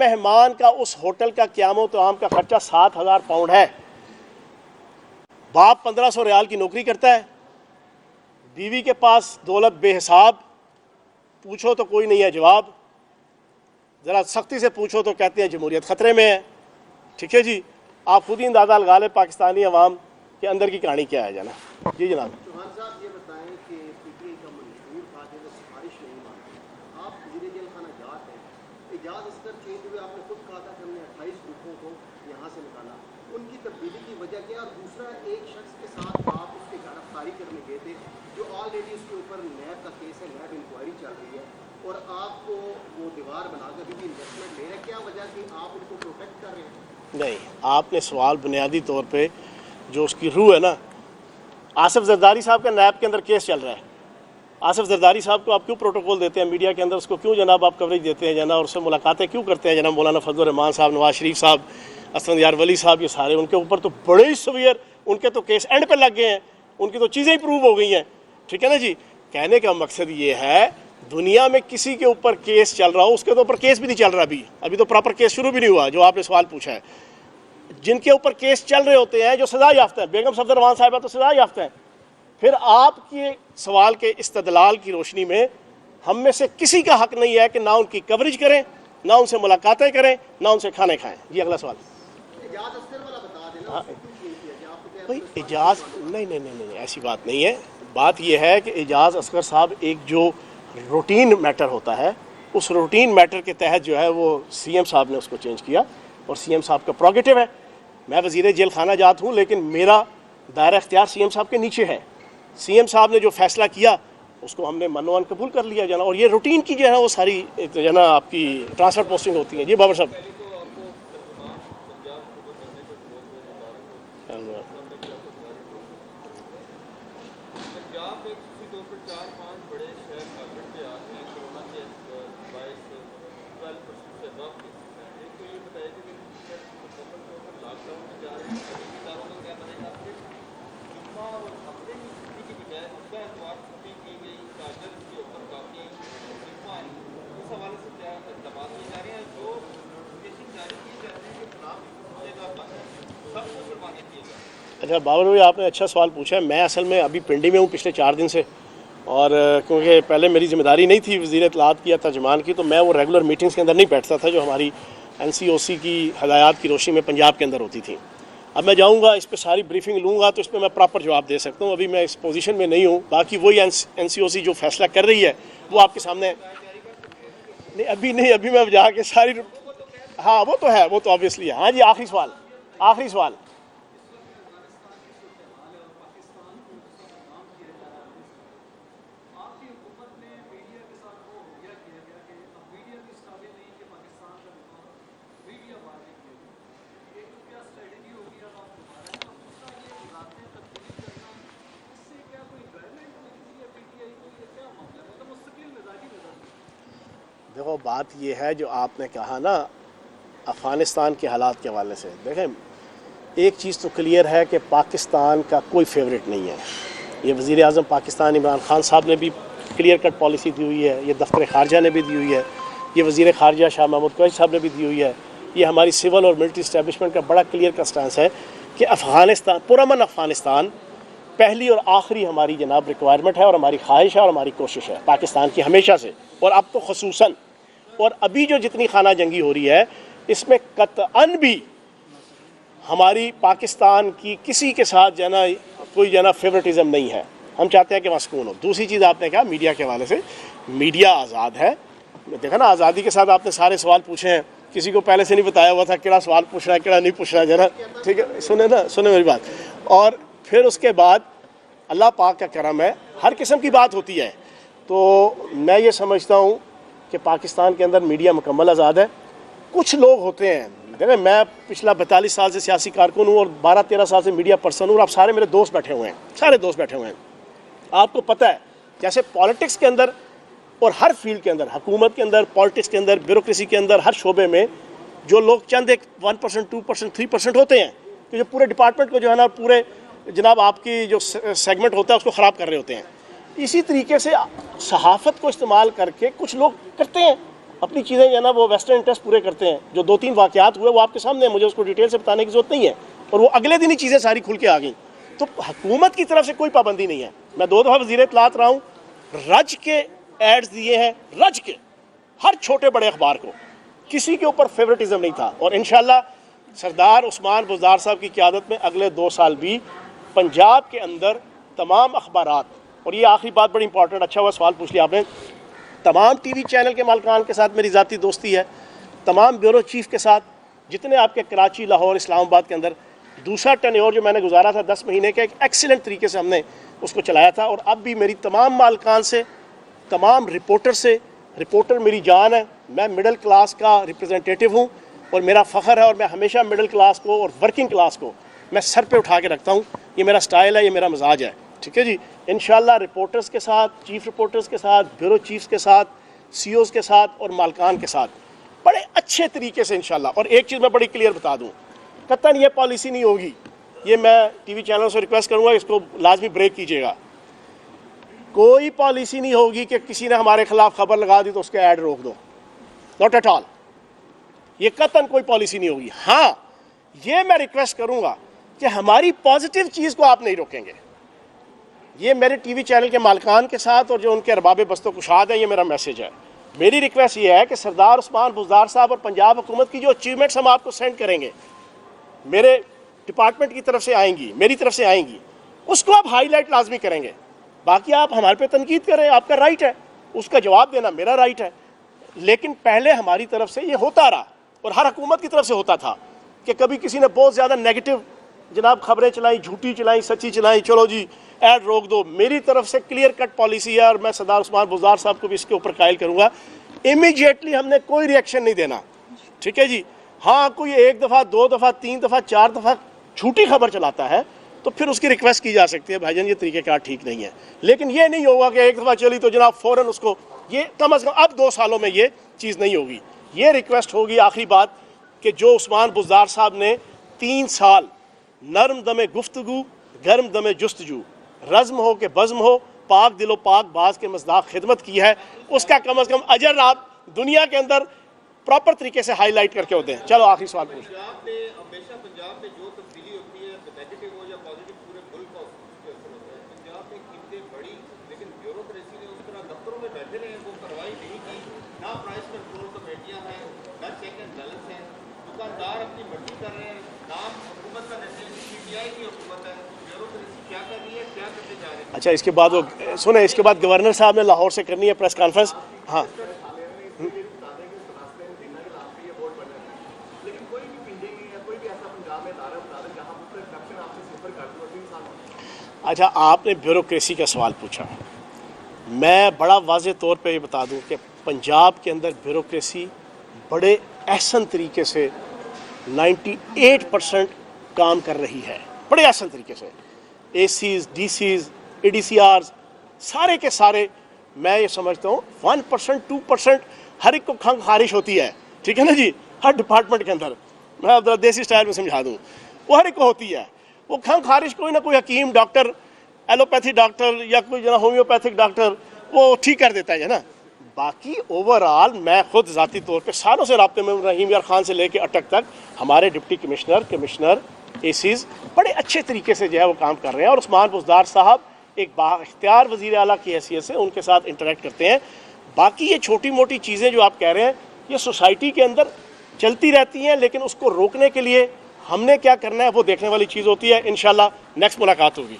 मेहमान का उस होटल का क़याम तमाम का खर्चा 7,000 पाउंड है। बाप 1500 रियाल की नौकरी करता है, बीवी के पास दौलत बेहिसाब, पूछो तो कोई नहीं है जवाब, ज़रा सख्ती से पूछो तो कहते हैं जमहूरियत ख़तरे में है। ठीक है जी, आप खुद ही अंदाज़ा लगा लें पाकिस्तानी अवाम के अंदर की कहानी क्या है जना। जी जनाब। चौहान साहब ये बताएं कि पीटीआई का मंशूर था जो सिफारिश नहीं मानती, आप वज़ीर जेल खाना जात हैं, एजाज अस्कर चेंज हुए, आपने खुद कहा था कि हमने 28 ग्रुपों को यहाँ से निकाला, उनकी तब्दीली की वजह क्या? और दूसरा, एक शख्स के साथ आप उसकी गिरफ्तारी करने गए थे जो ऑलरेडी उसके ऊपर नैब का केस है, नैब इंक्वायरी चल रही है और आपको वो दीवार बनाकर अभी भी इन्वेस्टमेंट ले रहे हैं, क्या वजह कि आप उनको प्रोटेक्ट कर रहे हैं? नहीं, आपने सवाल बुनियादी तौर पे जो उसकी रूह है ना, आसिफ जरदारी साहब का नैब के अंदर केस चल रहा है। आसिफ जरदारी साहब को आप क्यों प्रोटोकॉल देते हैं मीडिया के अंदर, उसको क्यों जनाब आप कवरेज देते हैं जनाब, और उससे मुलाकातें क्यों करते हैं जनाब? मौलाना फजल रहमान साहब, नवाज शरीफ साहब, असद यार वली साहब, ये सारे उनके ऊपर तो बड़े ही सवियर, उनके तो केस एंड पे लग गए हैं, उनकी तो चीज़ें ही प्रूव हो गई हैं। ठीक है ना जी। कहने का मकसद ये है, दुनिया में किसी के ऊपर केस चल रहा हो, उसके तो ऊपर केस भी नहीं चल रहा, अभी तो प्रॉपर केस शुरू भी नहीं हुआ। जो आपने सवाल पूछा है, जिनके ऊपर केस चल रहे होते हैं, जो सजा याफ्ता है, बेगम सफदर रहमान साहिबा तो सजा याफ्ता है। फिर आपके सवाल के इस्तदलाल की रोशनी में हम में से किसी का हक नहीं है कि ना उनकी कवरेज करें, ना उनसे मुलाकातें करें, ना उनसे खाने खाएं। जी अगला सवाल। एजाज अस्कर वाला बता देना। हाँ भाई, एजाज नहीं, ऐसी बात नहीं है। बात यह है कि एजाज अस्कर साहब एक जो रूटीन मैटर होता है, उस रूटीन मैटर के तहत जो है वो सीएम साहब ने उसको चेंज किया और सीएम साहब का प्रोगेटिव है। मैं वज़ीर जेल खाना जात हूँ, लेकिन मेरा दायरा इख्तियार सीएम साहब के नीचे है। सीएम साहब ने जो फैसला किया उसको हमने मनोवन कबूल कर लिया जना। और ये रूटीन की जो है वो सारी जो ना आपकी ट्रांसफर पोस्टिंग होती है। जी बाबर साहब। अच्छा बाबर भाई, आपने अच्छा सवाल पूछा है। मैं असल में अभी पिंडी में हूँ पिछले 4 दिन से, और क्योंकि पहले मेरी जिम्मेदारी नहीं थी वज़ीर इत्तलाआत की या तर्जुमान की, तो मैं वो रेगुलर मीटिंग्स के अंदर नहीं बैठता था जो हमारी NCOC की हदायत की रोशनी में पंजाब के अंदर होती थी। अब मैं जाऊँगा, इस पर सारी ब्रीफिंग लूँगा तो इस पर मैं प्रॉपर जवाब दे सकता हूँ। अभी मैं इस पोजीशन में नहीं हूँ। बाकी वही NCOC जो फैसला कर रही है वो आपके सामने नहीं, अभी नहीं, अभी मैं जाके सारी, हाँ वो तो है, वो तो ऑब्वियसली है। हाँ जी, आखिरी सवाल। देखो, बात ये है जो आपने कहा ना अफ़गानिस्तान के हालात के हवाले से, देखें एक चीज़ तो क्लियर है कि पाकिस्तान का कोई फेवरेट नहीं है। ये वज़ीर आज़म पाकिस्तान इमरान खान साहब ने भी क्लियर कट पॉलिसी दी हुई है, ये दफ्तर ख़ारजा ने भी दी हुई है, ये वज़ीर ख़ारजा शाह महमूद कुरैशी साहब ने भी दी हुई है, ये हमारी सिविल और मिलिट्री इस्टेब्लिशमेंट का बड़ा क्लियर का स्टांस है कि अफ़गानिस्तान, पुरअमन अफ़गानिस्तान पहली और आखिरी हमारी जनाब रिक्वायरमेंट है और हमारी ख्वाहिश है और हमारी कोशिश है पाकिस्तान की हमेशा से, और अब तो ख़ुसूसन। और अभी जो जितनी खाना जंगी हो रही है इसमें कतअन भी हमारी पाकिस्तान की किसी के साथ जो है ना कोई जो है ना फेवरेटिज़म नहीं है। हम चाहते हैं कि वहाँ सुकून हो। दूसरी चीज़ आपने कहा मीडिया के हवाले से, मीडिया आज़ाद है। देखा ना, आज़ादी के साथ आपने सारे सवाल पूछे हैं, किसी को पहले से नहीं बताया हुआ था केड़ा सवाल पूछना है केड़ा नहीं पूछना है जना। ठीक है, सुने मेरी बात। और फिर उसके बाद अल्लाह पाक का करम है, हर किस्म की बात होती है। तो मैं ये समझता हूँ कि पाकिस्तान के अंदर मीडिया मुकम्मल आज़ाद है। कुछ लोग होते हैं, देखें मैं पिछला 42 साल से सियासी कारकुन हूँ और 12-13 साल से मीडिया पर्सन हूँ, और आप सारे मेरे दोस्त बैठे हुए हैं, सारे दोस्त बैठे हुए हैं। आपको पता है जैसे पॉलिटिक्स के अंदर और हर फील्ड के अंदर, हुकूमत के अंदर, पॉलिटिक्स के अंदर, ब्यूरोक्रेसी के अंदर, हर शोबे में जो लोग चंद एक 1%, 2%, 3% होते हैं कि जो पूरे डिपार्टमेंट को जो है ना, पूरे जनाब आपकी जो सेगमेंट होता है उसको ख़राब कर रहे होते हैं। इसी तरीके से सहाफ़त को इस्तेमाल करके कुछ लोग करते हैं अपनी चीज़ें जो है ना वो वेस्टर्न इंटरेस्ट पूरे करते हैं। जो 2-3 वाक़यात हुए वो आपके सामने हैं, मुझे उसको डिटेल से बताने की ज़रूरत नहीं है, और वो अगले दिन ही चीज़ें सारी खुल के आ गई। तो हुकूमत की तरफ से कोई पाबंदी नहीं है। मैं 2 दफ़ा वज़ीर इत्तलात रहा हूँ, रज के एड्स दिए हैं, रज के हर छोटे बड़े अखबार को, किसी के ऊपर फेवरेटिज्म नहीं था। और इंशाल्लाह सरदार उस्मान बुज़दार साहब की क़यादत में अगले 2 साल भी पंजाब के अंदर तमाम अखबारात, और ये आखिरी बात बड़ी इंपॉर्टेंट, अच्छा हुआ सवाल पूछ लिया आपने, तमाम टीवी चैनल के मालिकान के साथ मेरी ज़ाती दोस्ती है, तमाम ब्यूरो चीफ़ के साथ, जितने आपके कराची, लाहौर, इस्लामाबाद के अंदर दूसरा टेन्योर जो मैंने गुजारा था 10 महीने के, एक एक्सीलेंट तरीके से हमने उसको चलाया था। और अब भी मेरी तमाम मालिकान से, तमाम रिपोर्टर से, रिपोर्टर मेरी जान है, मैं मिडिल क्लास का रिप्रेजेंटेटिव हूँ और मेरा फ़ख्र है, और मैं हमेशा मिडिल क्लास को और वर्किंग क्लास को मैं सर पे उठा के रखता हूँ। ये मेरा स्टाइल है, ये मेरा मिजाज है, ठीक है जी। इंशाल्लाह रिपोर्टर्स के साथ, चीफ रिपोर्टर्स के साथ, ब्यूरो चीफ्स के साथ, सीओज़ के साथ और मालिकान के साथ बड़े अच्छे तरीके से इंशाल्लाह। और एक चीज़ मैं बड़ी क्लियर बता दूँ, कतन ये पॉलिसी नहीं होगी, ये मैं टीवी चैनल से रिक्वेस्ट करूँगा, इसको लाजमी ब्रेक कीजिएगा। कोई पॉलिसी नहीं होगी कि किसी ने हमारे खिलाफ खबर लगा दी तो उसके ऐड रोक दो, नॉट एट ऑल, ये कतन कोई पॉलिसी नहीं होगी। हाँ, ये मैं रिक्वेस्ट करूँगा कि हमारी पॉजिटिव चीज़ को आप नहीं रोकेंगे। ये मेरे टीवी चैनल के मालिकान के साथ और जो उनके अरबाब बस्तो कुशाद हैं, ये मेरा मैसेज है। मेरी रिक्वेस्ट ये है कि सरदार उस्मान बुज़दार साहब और पंजाब हुकूमत की जो अचीवमेंट्स हम आपको सेंड करेंगे, मेरे डिपार्टमेंट की तरफ से आएंगी, मेरी तरफ से आएंगी, उसको आप हाईलाइट लाजमी करेंगे। बाकी आप हमारे पे तनकीद करें, आपका राइट है, उसका जवाब देना मेरा राइट है। लेकिन पहले हमारी तरफ से ये होता रहा और हर हुकूमत की तरफ से होता था कि कभी किसी ने बहुत ज़्यादा नेगेटिव जनाब खबरें चलाई, झूठी चलाई, सच्ची चलाई, चलो जी ऐड रोक दो। मेरी तरफ से क्लियर कट पॉलिसी है और मैं सरदार उस्मान बुज़दार साहब को भी इसके ऊपर कायल करूँगा। इमीडिएटली हमने कोई रिएक्शन नहीं देना, ठीक है जी। हाँ, कोई 1 दफ़ा, 2 दफ़ा, 3 दफ़ा, 4 दफ़ा झूठी खबर चलाता है तो फिर उसकी रिक्वेस्ट की जा सकती है, भाईजान ये तरीक़ेकार ठीक नहीं है। लेकिन ये नहीं होगा कि 1 दफ़ा चली तो जनाब फ़ौरन उसको, ये कम अज़ कम अब 2 सालों में ये चीज़ नहीं होगी। ये रिक्वेस्ट होगी आखिरी बात कि जो उस्मान बुज़दार साहब ने 3 साल नरम दमे गुफ्तगू, गर्म दमे जुस्तजू, रज़्म हो के बज़्म हो, पाक दिलो पाक बाज के मज़दाक़ खिदमत की है, उसका कम अज़ कम अजर आप दुनिया के अंदर प्रॉपर तरीके से हाईलाइट करके होते हैं। चलो आखिरी सवाल पूछ। पंजाब में जो तब्दीली होती है, नेगेटिव हो या पॉजिटिव, पूरे मुल्क का उसके असर होता है। पंजाब में कीमतें बढ़ी, लेकिन ब्यूरोक्रेसी ने उस तरह दफ्तरों में बैठे रहे, वो कार्रवाई नहीं की। ना प्राइस कंट्रोल कमेटियाँ हैं, ना चेक एंड बैलेंस है, दुकानदार अपनी मर्जी कर रहे हैं, नाम हुकूमत का देते हैं, PTI की हुकूमत है, ब्यूरोक्रेसी क्या कर रही है, क्या करते जा रहे हैं। अच्छा, इसके बाद वो सुने, इसके बाद गवर्नर साहब ने लाहौर से करनी है प्रेस कॉन्फ्रेंस। हाँ, अच्छा, आपने ब्यूरोक्रेसी का सवाल पूछा, मैं बड़ा वाज़ेह तौर पे ये बता दूं कि पंजाब के अंदर ब्यूरोक्रेसी बड़े एहसन तरीके से 98% काम कर रही है, बड़े एहसन तरीके से। ACs, DCs, ADCRs सारे के सारे, मैं ये समझता हूँ 1%, 2% हर एक को खंग खारिश होती है, ठीक है ना जी, हर डिपार्टमेंट के अंदर। मैं अब देसी स्टाइल में समझा दूँ, वो हर एक को होती है। वो खंग खारिश कोई ना कोई हकीम, डॉक्टर, एलोपैथी डॉक्टर या कोई जना होम्योपैथिक डॉक्टर वो ठीक कर देता है ना। बाकी ओवरऑल मैं खुद ज़ाती तौर पे सालों से राब्ते में रहीम यार खान से लेके अटक तक हमारे डिप्टी कमिश्नर ACs बड़े अच्छे तरीके से जो है वो काम कर रहे हैं। और उस्मान बुज़दार साहब एक बाइख्तियार वज़ीर आला की हैसियत से उनके साथ इंटरेक्ट करते हैं। बाकी ये छोटी मोटी चीज़ें जो आप कह रहे हैं, ये सोसाइटी के अंदर चलती रहती हैं, लेकिन उसको रोकने के लिए हमने क्या करना है वो देखने वाली चीज़ होती है। इंशाल्लाह नेक्स्ट मुलाकात होगी।